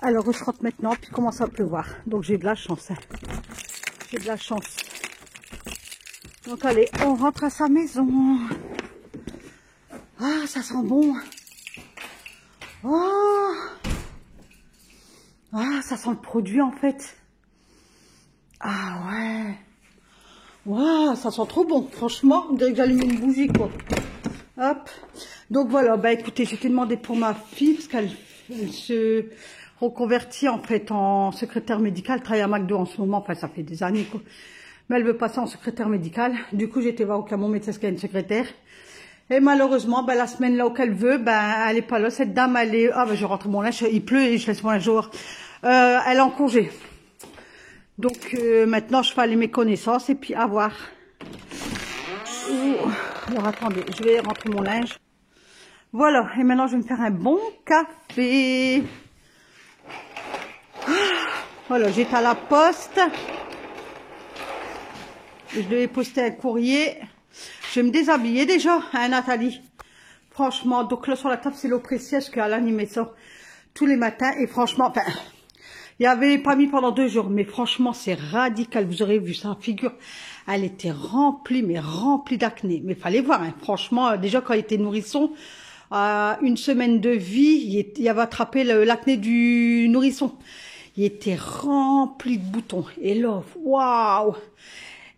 Alors je rentre maintenant, puis il commence à pleuvoir. Donc j'ai de la chance. Hein. J'ai de la chance. Donc allez, on rentre à sa maison. Ah, ça sent bon. Oh. Ah, ça sent le produit en fait. Ah ouais. Waouh, ça sent trop bon. Franchement, on dirait que j'allume une bougie quoi. Hop. Donc voilà, bah écoutez, j'ai été demandé pour ma fille parce qu'elle se reconvertit en fait en secrétaire médicale. Elle travaille à McDo en ce moment, enfin ça fait des années quoi. Mais elle veut passer en secrétaire médicale. Du coup, j'ai été voir au mon médecin parce qu'elle a une secrétaire. Et malheureusement, bah, la semaine là où elle veut, bah, elle est pas là. Cette dame, elle est... Ah, bah, je rentre mon linge, il pleut et je laisse mon linge dehors. Elle est en congé. Donc, maintenant, je fais aller mes connaissances et puis à voir. Alors, attendez, je vais rentrer mon linge. Voilà, et maintenant, je vais me faire un bon café. Voilà, j'étais à la poste. Je devais poster un courrier. Je vais me déshabiller déjà, hein, Nathalie. Franchement, donc là sur la table, c'est l'eau précieuse qu'Alan y met ça tous les matins. Et franchement, enfin, il avait pas mis pendant 2 jours, mais franchement, c'est radical. Vous aurez vu sa figure, elle était remplie, mais remplie d'acné. Mais fallait voir, hein, franchement, déjà quand il était nourrisson, 1 semaine de vie, il avait attrapé l'acné du nourrisson. Il était rempli de boutons. Et là, waouh!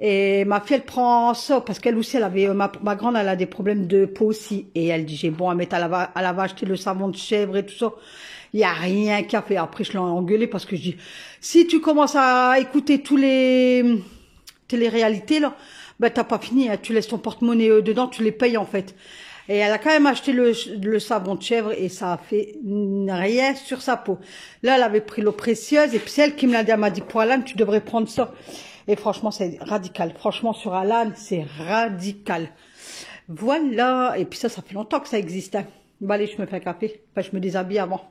Et ma fille, elle prend ça, parce qu'elle aussi, elle avait, ma grande, elle a des problèmes de peau aussi. Et elle dit, j'ai bon à mettre, elle avait acheté le savon de chèvre et tout ça. Il n'y a rien qu'à faire. Après, je l'ai engueulé parce que je dis, si tu commences à écouter tous les téléréalités, là, ben, t'as pas fini, hein. Tu laisses ton porte-monnaie dedans, tu les payes, en fait. Et elle a quand même acheté le savon de chèvre et ça a fait rien sur sa peau. Là, elle avait pris l'eau précieuse et puis c'est elle qui me l'a dit, elle m'a dit, pour Alan, tu devrais prendre ça. Et franchement, c'est radical. Franchement, sur Alan, c'est radical. Voilà. Et puis ça fait longtemps que ça existe. Hein. Bon, allez, je me fais un café. Enfin, je me déshabille avant.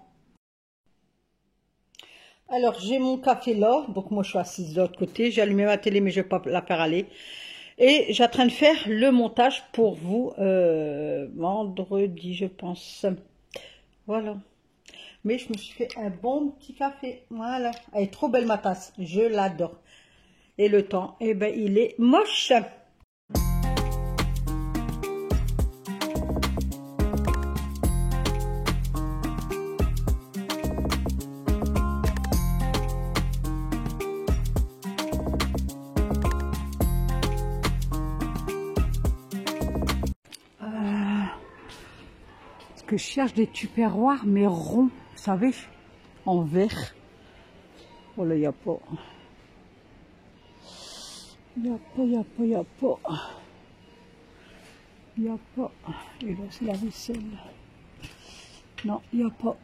Alors, j'ai mon café là. Donc, moi, je suis assise de l'autre côté. J'ai allumé ma télé, mais je ne vais pas la faire aller. Et j'ai en train de faire le montage pour vous vendredi, je pense. Voilà. Mais je me suis fait un bon petit café. Voilà. Elle est trop belle, ma tasse. Je l'adore. Et le temps, eh ben, il est moche. Parce que je cherche des tupperwares, mais ronds, vous savez, en verre. Oh là, il n'y a pas. Il n'y a pas. Il n'y a pas. Et là, c'est la vaisselle. Non, il n'y a pas.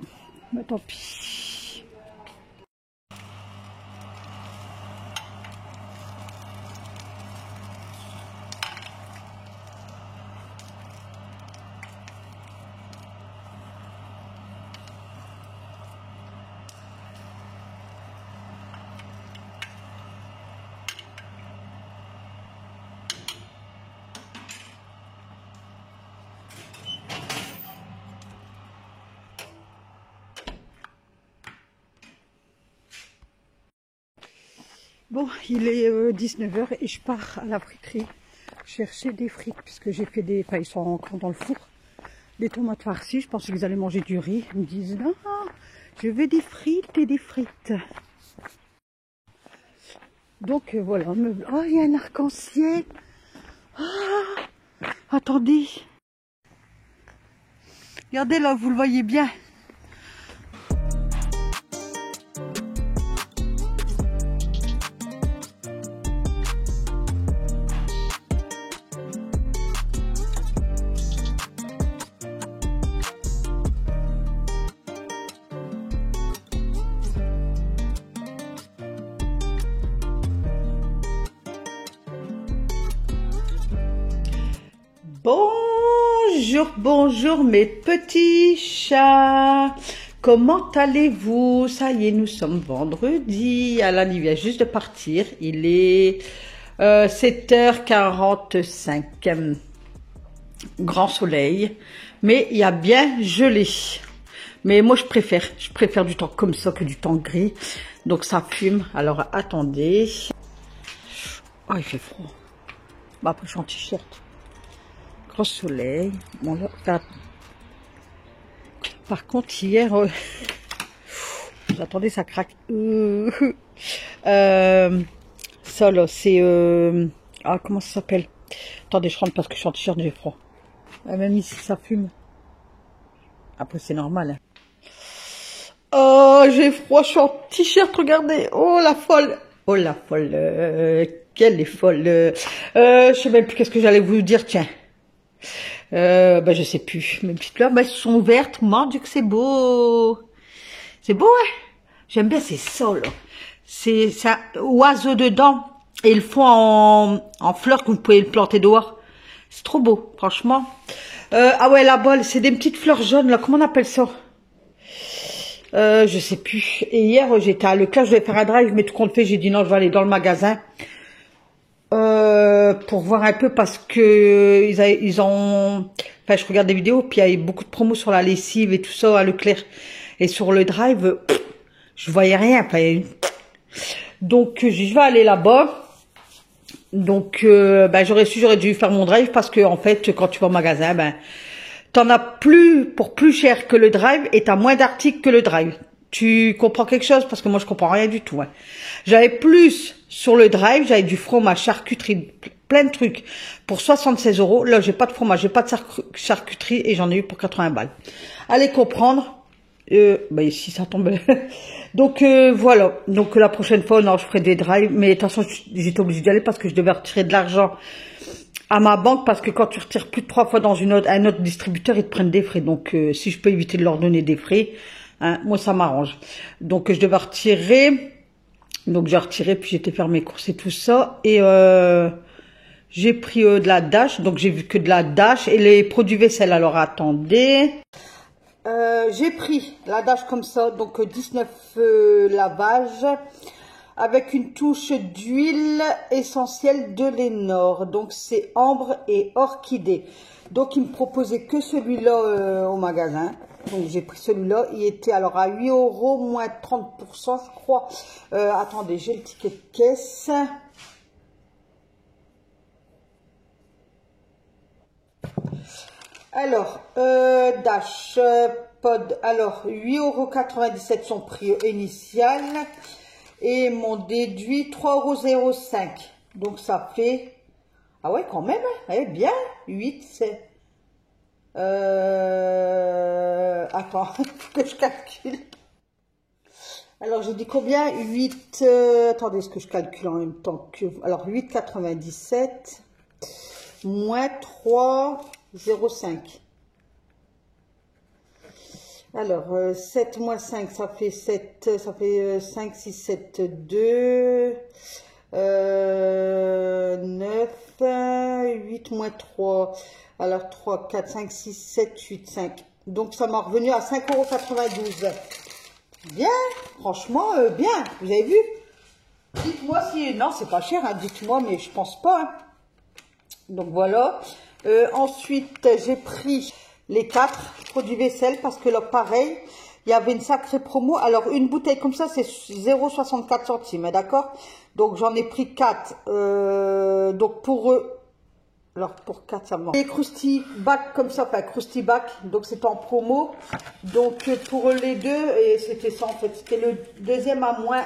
Mais tant pis. Bon, il est 19 h et je pars à la friterie chercher des frites puisque j'ai fait des... Enfin, ils sont encore dans le four. Des tomates farcies, je pensais qu'ils allaient manger du riz. Ils me disent non, je veux des frites et des frites. Donc voilà. Oh, il y a un arc-en-ciel. Ah, attendez. Regardez là, vous le voyez bien. Bonjour mes petits chats, comment allez-vous? Ça y est, nous sommes vendredi. Alan, il vient juste de partir, il est 7 h 45, grand soleil, mais il y a bien gelé. Mais moi, je préfère du temps comme ça que du temps gris. Donc, ça fume. Alors, attendez. Oh, il fait froid. Bah, après, je suis en t-shirt. Grand soleil. Bon, là, par contre, hier, attendez, ça craque. Ça, là, c'est... ah, comment ça s'appelle? Attendez, je rentre parce que je suis en t-shirt, j'ai froid. Même ici, ça fume. Après, c'est normal. Hein. Oh, j'ai froid, je suis en t-shirt, regardez. Oh, la folle. Oh, la folle. Quelle est folle. Je sais même plus qu'est-ce que j'allais vous dire, tiens. Bah, je sais plus. Mes petites fleurs, bah, elles sont vertes. Mon Dieu, que c'est beau. C'est beau, hein. J'aime bien ces sols. C'est ça, oiseau dedans. Et ils font en fleurs que vous pouvez le planter dehors. C'est trop beau, franchement. Ah ouais, là-bas, c'est des petites fleurs jaunes, là. Comment on appelle ça? Je sais plus. Et hier, j'étais à Leclerc, je devais faire un drive, mais tout compte fait, j'ai dit non, je vais aller dans le magasin. Pour voir un peu parce que ils ont... Enfin, je regarde des vidéos, puis il y a beaucoup de promos sur la lessive et tout ça à Leclerc. Et sur le drive, je voyais rien. Donc, je vais aller là-bas. Donc, ben, j'aurais dû faire mon drive parce que, en fait, quand tu vas au magasin, ben, t'en as plus pour plus cher que le drive et t'as moins d'articles que le drive. Tu comprends quelque chose? Parce que moi, je comprends rien du tout. Hein. J'avais plus sur le drive, j'avais du fromage, charcuterie, plein de trucs pour 76 €. Là, j'ai pas de fromage, j'ai pas de charcuterie et j'en ai eu pour 80 balles. Allez comprendre. Bah ici, ça tombe. Donc, voilà. Donc, la prochaine fois, non, je ferai des drives. Mais de toute façon, j'étais obligée d'y aller parce que je devais retirer de l'argent à ma banque parce que quand tu retires plus de 3 fois dans un autre distributeur, ils te prennent des frais. Donc, si je peux éviter de leur donner des frais, hein, moi, ça m'arrange. Donc, je devais retirer. Donc, j'ai retiré, puis j'étais faire mes courses et tout ça. Et j'ai pris de la Dash. Donc, j'ai vu que de la Dash et les produits vaisselle. Alors, attendez. J'ai pris la Dash comme ça. Donc, 19 lavages. Avec une touche d'huile essentielle de Lénore. Donc, c'est ambre et orchidée. Donc, il me proposait que celui-là au magasin. Donc, j'ai pris celui-là. Il était alors à 8 € moins 30%, je crois. Attendez, j'ai le ticket de caisse. Alors, Dash Pod. Alors, 8,97 € son prix initial. Et mon déduit 3,05 €. Donc ça fait... Ah ouais, quand même, hein. Eh bien, 8, c'est... Attends, faut que je calcule. Alors, j'ai dit combien? 8... attendez, est-ce que je calcule en même temps que... Alors, 8,97 moins 3,05. Alors, 7 moins 5, ça fait 7, ça fait 5, 6, 7, 2, 9, 8 moins 3, alors 3, 4, 5, 6, 7, 8, 5. Donc, ça m'a revenu à 5,92 €. Bien, franchement, bien, vous avez vu? Dites-moi si... Non, c'est pas cher, hein, dites-moi, mais je pense pas. Hein. Donc, voilà. Ensuite, j'ai pris... les 4 produits vaisselle parce que là pareil il y avait une sacrée promo. Alors une bouteille comme ça c'est 0,64 centimes, d'accord? Donc j'en ai pris 4 donc pour eux, alors pour 4 ça me... les Krusty Back comme ça, enfin Krusty Back, donc c'est en promo. Donc pour les deux, et c'était ça en fait, c'était le deuxième à moins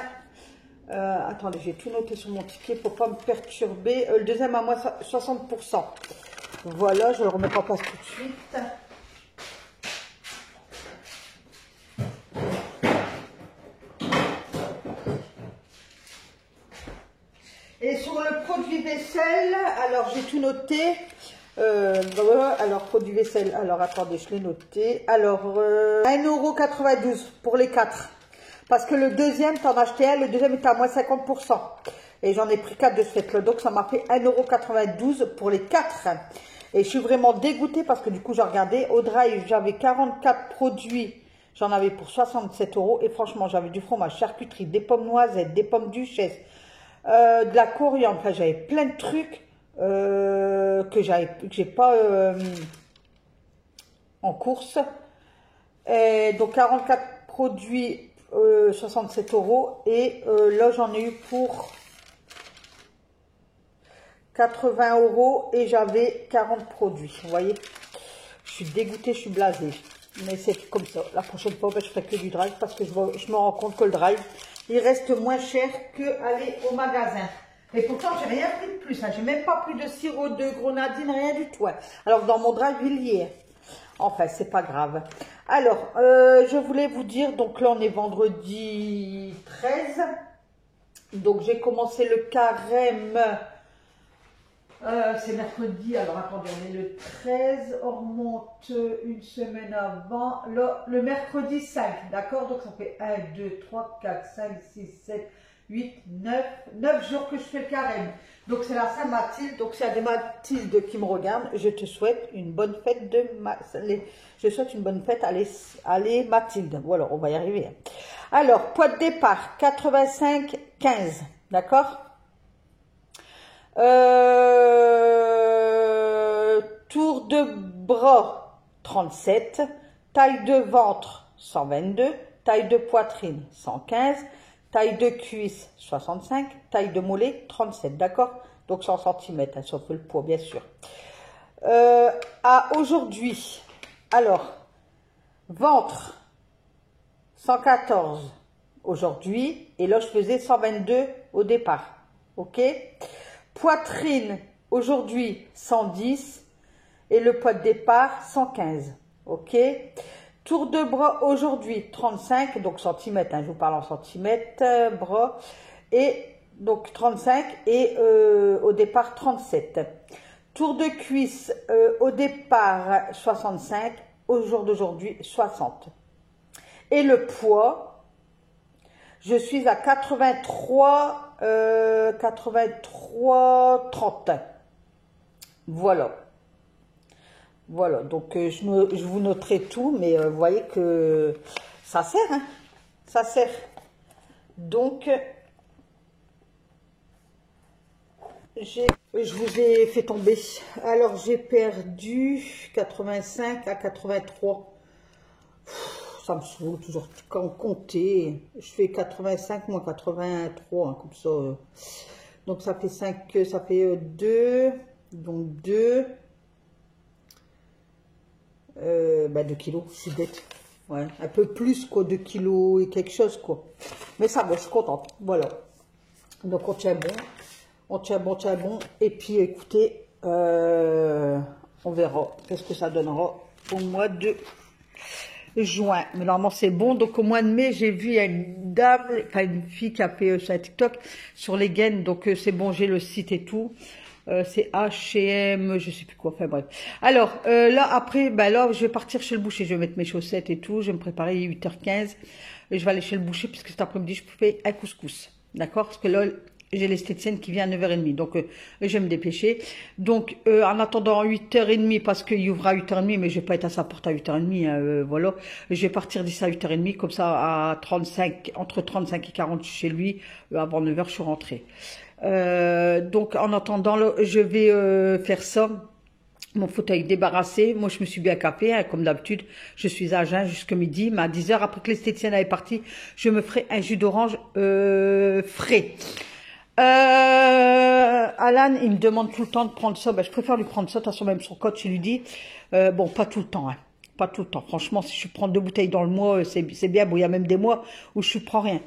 attendez, j'ai tout noté sur mon ticket pour pas me perturber. Le deuxième à moins 60%. Voilà, je le remets pas en place tout de suite. Et sur le produit vaisselle, alors j'ai tout noté. Alors produit vaisselle, alors attendez, je l'ai noté. Alors 1,92 € pour les 4. Parce que le deuxième, t'en as acheté un, le deuxième était à moins 50%. Et j'en ai pris 4 de ce fait-là. Donc ça m'a fait 1,92 € pour les 4. Et je suis vraiment dégoûtée parce que du coup j'ai regardé. Au drive, j'avais 44 produits. J'en avais pour 67 €. Et franchement, j'avais du fromage, charcuterie, des pommes noisettes, des pommes duchesse. De la coriandre, enfin, j'avais plein de trucs que j'ai pas en course. Et donc 44 produits, 67 €. Et là, j'en ai eu pour 80 € et j'avais 40 produits. Vous voyez, je suis dégoûtée, je suis blasée. Mais c'est comme ça. La prochaine fois, ben, je ferai que du drive parce que je me rends compte que le drive, il reste moins cher qu'aller au magasin. Et pourtant, j'ai rien pris de plus. Hein. J'ai même pas pris de sirop de grenadine, rien du tout. Hein. Alors, dans mon drive, il y est. Enfin, c'est pas grave. Alors, je voulais vous dire, donc là, on est vendredi 13. Donc, j'ai commencé le carême. C'est mercredi, alors attendez, on est le 13, on remonte une semaine avant, le mercredi 5, d'accord? Donc ça fait 1, 2, 3, 4, 5, 6, 7, 8, 9 jours que je fais le carême. Donc c'est la Saint-Mathilde, donc s'il y a des Mathildes qui me regardent, je te souhaite une bonne fête je souhaite une bonne fête, allez Mathilde, voilà, on va y arriver. Alors, poids de départ, 85, 15, d'accord? Tour de bras 37, taille de ventre 122, taille de poitrine 115, taille de cuisse 65, taille de mollet 37, d'accord? Donc 100 cm, hein, sauf le poids bien sûr. À aujourd'hui, alors, ventre 114 aujourd'hui, et là je faisais 122 au départ, ok? Poitrine, aujourd'hui, 110. Et le poids de départ, 115. OK. Tour de bras, aujourd'hui, 35. Donc, centimètres. Hein, je vous parle en centimètres. Bras. Et donc, 35. Et au départ, 37. Tour de cuisse, au départ, 65. Au jour d'aujourd'hui, 60. Et le poids, je suis à 83... 30. Voilà. Voilà, donc je vous noterai tout, mais vous voyez que ça sert, hein, ça sert. Donc, je vous ai fait tomber. Alors, j'ai perdu 85 à 83. Ça me saoule toujours quand compter. Je fais 85 moins 83, hein, comme ça. Donc ça fait 5, ça fait 2. Donc 2. 2 kilos, je suis bête. Ouais, un peu plus quoi, 2 kilos et quelque chose quoi. Mais ça va, je suis contente. Voilà. Donc on tient bon. On tient bon, tient bon. Et puis écoutez, on verra qu'est-ce que ça donnera au mois de juin. Mais normalement c'est bon. Donc au mois de mai, j'ai vu une dame, enfin une fille qui a fait sur TikTok sur les gaines. Donc c'est bon, j'ai le site et tout. C'est H&M, je sais plus quoi, enfin bref. Alors là après, là je vais partir chez le boucher, je vais mettre mes chaussettes et tout, je vais me préparer 8h15. Et je vais aller chez le boucher puisque cet après-midi je fais un couscous. D'accord? Parce que là j'ai l'esthéticienne qui vient à 9h30, donc je vais me dépêcher. Donc en attendant 8h30, parce qu'il ouvre à 8h30, mais je vais pas être à sa porte à 8h30, voilà. Je vais partir d'ici à 8h30, comme ça à 35, entre 35 et 40 chez lui, avant 9h je suis rentrée. Donc en attendant, là, je vais faire ça. Mon fauteuil débarrassé. Moi, je me suis bien capée, hein, comme d'habitude. Je suis à jeun jusqu'à midi. Mais à 10h, après que l'esthéticienne est partie, je me ferai un jus d'orange frais. Alan, il me demande tout le temps de prendre ça. Je préfère lui prendre ça. De toute façon, même son coach, je lui dis. Bon, pas tout le temps. Hein. Pas tout le temps. Franchement, si je prends 2 bouteilles dans le mois, c'est bien. Bon, il y a même des mois où je ne prends rien.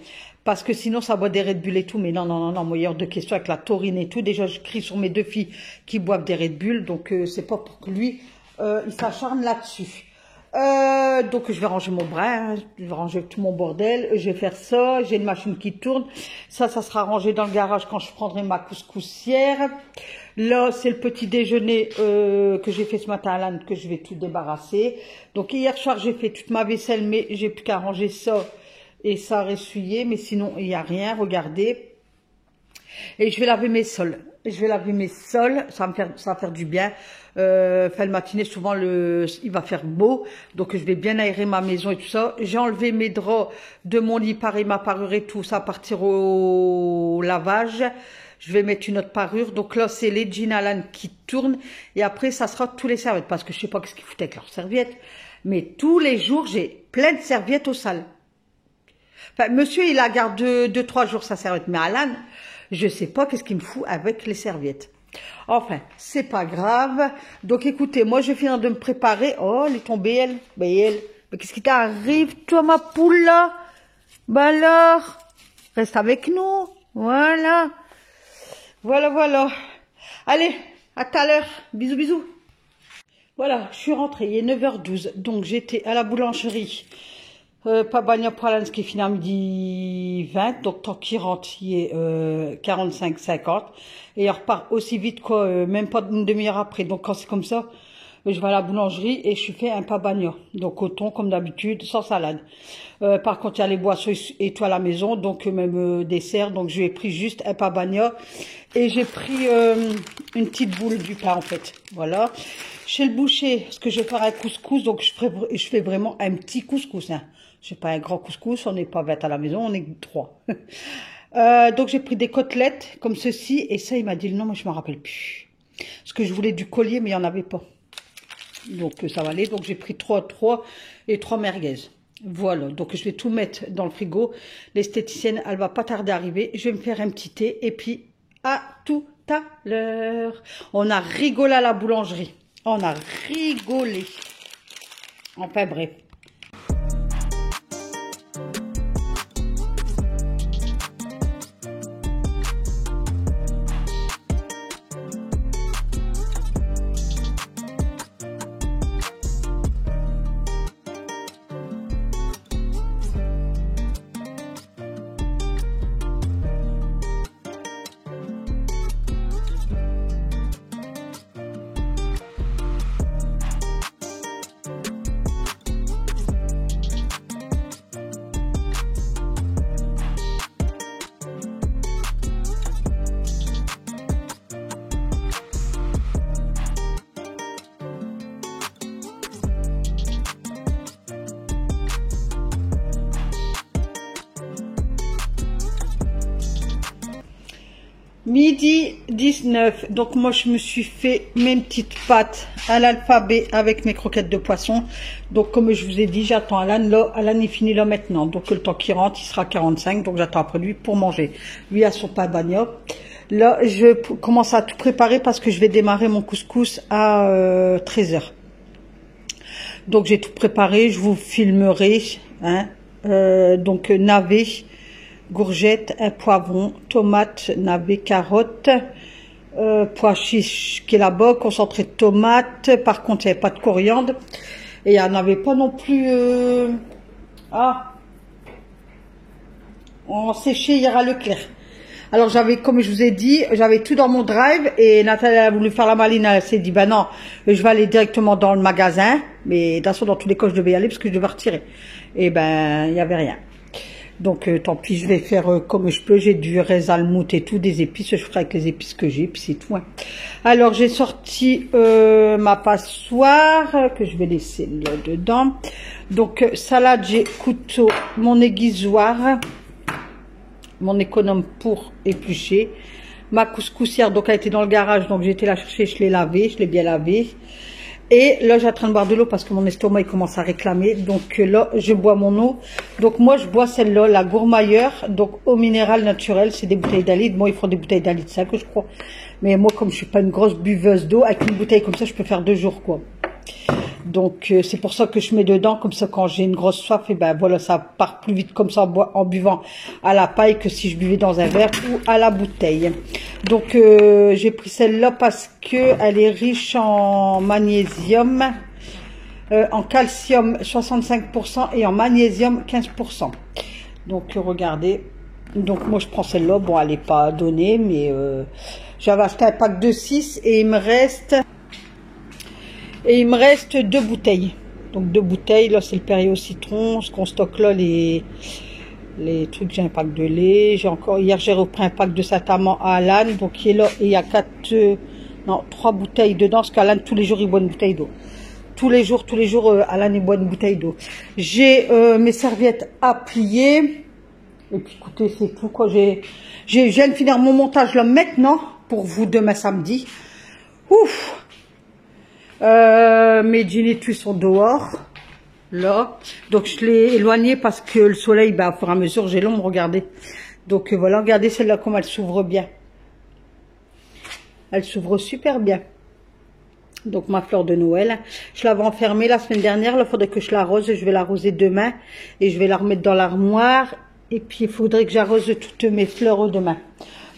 Parce que sinon, ça boit des Red Bull et tout. Mais non, moi, il y a hors de question avec la taurine et tout. Déjà, je crie sur mes 2 filles qui boivent des Red Bull. Donc, c'est pas pour que lui, il s'acharne là-dessus. Donc, je vais ranger mon bras. Hein, je vais ranger tout mon bordel. Je vais faire ça. J'ai une machine qui tourne. Ça sera rangé dans le garage quand je prendrai ma couscoussière. Là, c'est le petit déjeuner que j'ai fait ce matin à Alan, que je vais tout débarrasser. Donc, hier soir, j'ai fait toute ma vaisselle, mais j'ai plus qu'à ranger ça. Et ça a ressuyé, mais sinon, il n'y a rien, regardez. Et je vais laver mes sols. Je vais laver mes sols, ça va faire du bien. Fin de matinée, souvent, il va faire beau. Donc, je vais bien aérer ma maison et tout ça. J'ai enlevé mes draps de mon lit, pareil, ma parure et tout ça, partir au lavage. Je vais mettre une autre parure. Donc là, c'est les jeans Alan qui tournent. Et après, ça sera tous les serviettes. Parce que je sais pas ce qu'ils foutent avec leurs serviettes. Mais tous les jours, j'ai plein de serviettes au sale. Enfin, monsieur, il la garde 2-3 jours sa serviette. Mais Alan, je sais pas qu'est-ce qu'il me fout avec les serviettes. Enfin, c'est pas grave. Donc, écoutez, moi, je vais finir de me préparer. Oh, elle est tombée, elle. Mais qu'est-ce qui t'arrive, toi, ma poule, là? Bah alors, reste avec nous. Voilà. Voilà, voilà. Allez, à tout à l'heure. Bisous, bisous. Voilà, je suis rentrée, il est 9h12. Donc, j'étais à la boulangerie. Pas bagna pour Alan, ce qui est fini à midi 20. Donc, tant qu'il rentre, il est 45-50. Et il repart aussi vite, quoi, même pas une demi-heure après. Donc, quand c'est comme ça, je vais à la boulangerie et je fais un pabagna. Donc, au thon, comme d'habitude, sans salade. Par contre, il y a les boissons et tout à la maison, donc même dessert. Donc, je lui ai pris juste un pabagna. Et j'ai pris une petite boule du plat, en fait. Voilà. Chez le boucher, parce que je vais faire un couscous, donc je fais vraiment un petit couscous. Hein. Je fais pas un grand couscous, on n'est pas 20 à la maison, on est 3. Donc, j'ai pris des côtelettes comme ceci. Et ça, il m'a dit le nom, mais je ne me rappelle plus. Parce que je voulais du collier, mais il n'y en avait pas. Donc, ça va aller. Donc, j'ai pris 3 et 3 merguez. Voilà. Donc, je vais tout mettre dans le frigo. L'esthéticienne, elle va pas tarder à arriver. Je vais me faire un petit thé. Et puis, à tout à l'heure. On a rigolé à la boulangerie. On a rigolé. Enfin, bref. Midi 19, donc moi je me suis fait mes petites pâtes à l'alphabet avec mes croquettes de poisson. Donc comme je vous ai dit, j'attends Alan, là, Alan est fini là maintenant. Donc le temps qu'il rentre, il sera 45, donc j'attends après lui pour manger. Lui a son pabagna. Là, je commence à tout préparer parce que je vais démarrer mon couscous à 13h. Donc j'ai tout préparé, je vous filmerai. Hein. Donc navet, courgettes, un poivron, tomates, navets, carottes, pois chiches qui est là-bas, concentré de tomates. Par contre, il n'y avait pas de coriandre. Et il n'y en avait pas non plus... on séchait hier à Leclerc. Alors j'avais, comme je vous ai dit, j'avais tout dans mon drive. Et Nathalie a voulu faire la maline. Elle s'est dit, ben non, je vais aller directement dans le magasin. Mais de toute façon, dans tous les cas, je devais y aller parce que je devais retirer. Et ben, il n'y avait rien. Donc, tant pis, je vais faire comme je peux. J'ai du résalmout et tout, des épices. Je ferai avec les épices que j'ai, puis c'est tout. Hein. Alors, j'ai sorti ma passoire, que je vais laisser là dedans. Donc, salade, j'ai couteau, mon aiguisoire, mon économe pour éplucher. Ma couscoussière, donc, elle était dans le garage. Donc, j'ai été la chercher, je l'ai lavée, je l'ai bien lavée. Et là, j'ai en train de boire de l'eau parce que mon estomac, il commence à réclamer. Donc là, je bois mon eau. Donc moi, je bois celle-là, la Gourmayeur. Donc eau minérale naturelle, c'est des bouteilles d'un litre. Moi, ils font des bouteilles d'un litre 5, je crois. Mais moi, comme je suis pas une grosse buveuse d'eau, avec une bouteille comme ça, je peux faire 2 jours, quoi. Donc c'est pour ça que je mets dedans, comme ça quand j'ai une grosse soif, et ben voilà, ça part plus vite comme ça en buvant à la paille que si je buvais dans un verre ou à la bouteille. Donc j'ai pris celle-là parce que elle est riche en magnésium, en calcium 65% et en magnésium 15%. Donc regardez, donc moi je prends celle-là, bon elle n'est pas donnée, mais j'avais acheté un pack de 6 et il me reste... Et il me reste 2 bouteilles. Donc 2 bouteilles, là c'est le Perrier au citron. Ce qu'on stocke là, les trucs, j'ai un pack de lait. J'ai encore, hier j'ai repris un pack de Saint-Amand à Alan. Donc il est là et il y a 3 bouteilles dedans. Parce qu'Alan tous les jours il boit une bouteille d'eau. Tous les jours, Alan il boit une bouteille d'eau. J'ai mes serviettes à plier. Et puis écoutez, c'est tout quoi. Je viens de finir mon montage là maintenant. Pour vous demain samedi. Ouf! Mes jeans et tout sont dehors. là. Donc je l'ai éloignée parce que le soleil, bah, au fur et à mesure, j'ai l'ombre, regardez. Donc voilà, regardez celle-là, comme elle s'ouvre bien. Elle s'ouvre super bien. Donc ma fleur de Noël, je l'avais enfermée la semaine dernière, là il faudrait que je l'arrose, je vais l'arroser demain et je vais la remettre dans l'armoire et puis il faudrait que j'arrose toutes mes fleurs demain.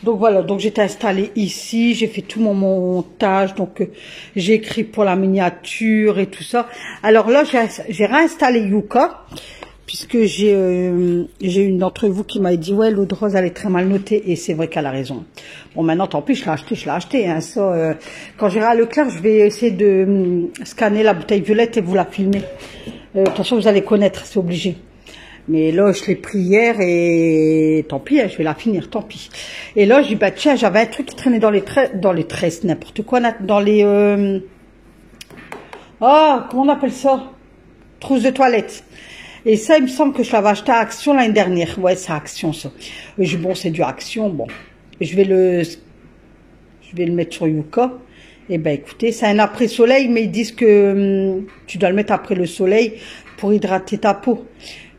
Donc voilà, donc j'étais installée ici, j'ai fait tout mon montage, donc j'ai écrit pour la miniature et tout ça. Alors là j'ai réinstallé Yuka, puisque j'ai une d'entre vous qui m'a dit ouais, l'eau de rose elle est très mal notée, et c'est vrai qu'elle a raison. Bon, maintenant tant pis, je l'ai acheté hein, ça, quand j'irai à Leclerc, je vais essayer de scanner la bouteille violette et vous la filmer. De toute façon vous allez connaître, c'est obligé. Mais là je l'ai pris hier et tant pis, hein, je vais la finir, tant pis. Et là je dis bah tiens, j'avais un truc qui traînait dans les tresses, n'importe quoi, dans les oh, comment on appelle ça, trousse de toilette. Et ça, il me semble que je l'avais acheté à Action l'année dernière. Ouais, c'est Action, ça. Et je dis, bon, c'est du Action, bon. Je vais le mettre sur Yuka. Et ben, écoutez, c'est un après-soleil, mais ils disent que tu dois le mettre après le soleil pour hydrater ta peau.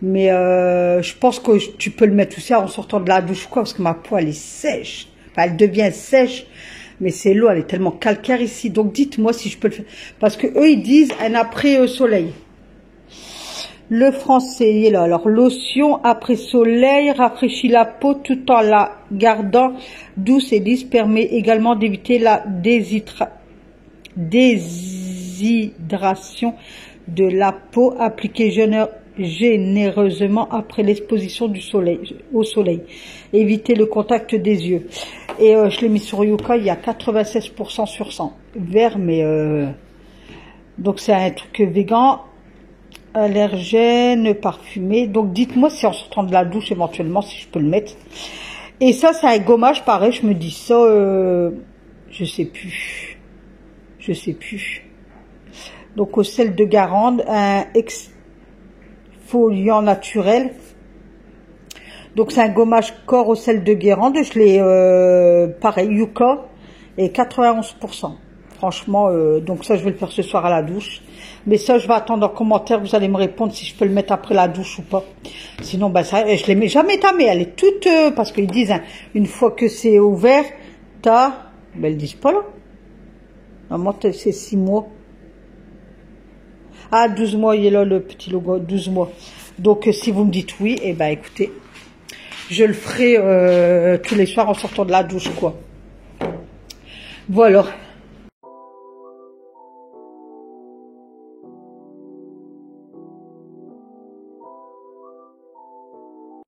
Mais je pense que tu peux le mettre aussi en sortant de la douche, quoi, parce que ma peau, elle est sèche. Enfin, elle devient sèche. Mais c'est l'eau, elle est tellement calcaire ici. Donc, dites-moi si je peux le faire. Parce que eux, ils disent un après-soleil. Le français, il est là. Alors, lotion après soleil rafraîchit la peau tout en la gardant douce et lisse. Permet également d'éviter la déshydration de la peau. Appliquée généreusement après l'exposition au soleil. Éviter le contact des yeux. Et je l'ai mis sur Yuka, il y a 96% sur 100. Vert, mais... donc, c'est un truc végan. Allergène, parfumé. Donc dites-moi si en sortant de la douche éventuellement si je peux le mettre. Et ça c'est un gommage pareil, je me dis ça je sais plus. Donc au sel de Guérande, un exfoliant naturel. Donc c'est un gommage corps au sel de Guérande, je l'ai pareil Yuka et 91%. Franchement, donc ça je vais le faire ce soir à la douche. Mais ça je vais attendre en commentaire, vous allez me répondre si je peux le mettre après la douche ou pas. Sinon, ben ça, je ne l'ai mets jamais tamée, elle est toute... parce qu'ils disent, hein, une fois que c'est ouvert, ben ils disent pas là. Normalement c'est 6 mois. Ah, 12 mois, il est là le petit logo, 12 mois. Donc si vous me dites oui, et ben écoutez, je le ferai tous les soirs en sortant de la douche, quoi. Voilà.